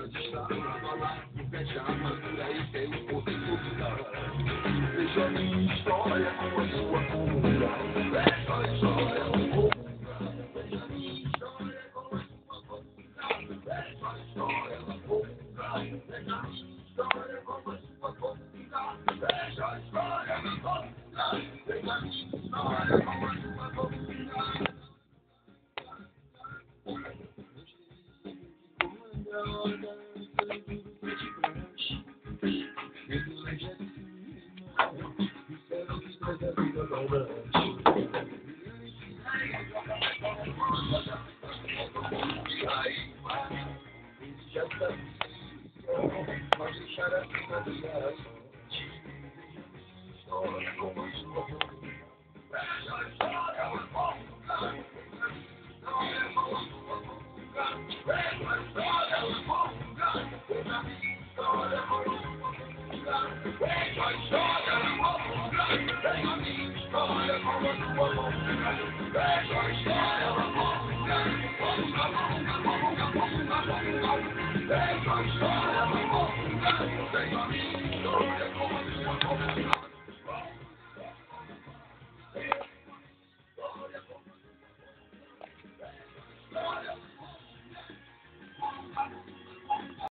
de estar lá, não fecha a armadura e tem o poder duvidar. Veja a minha história com a sua cura. Veja a história com veja a minha história com a sua cura. Veja a história com veja a minha história com a sua cura. Veja a história com veja a minha história com a sua cura. Thank you.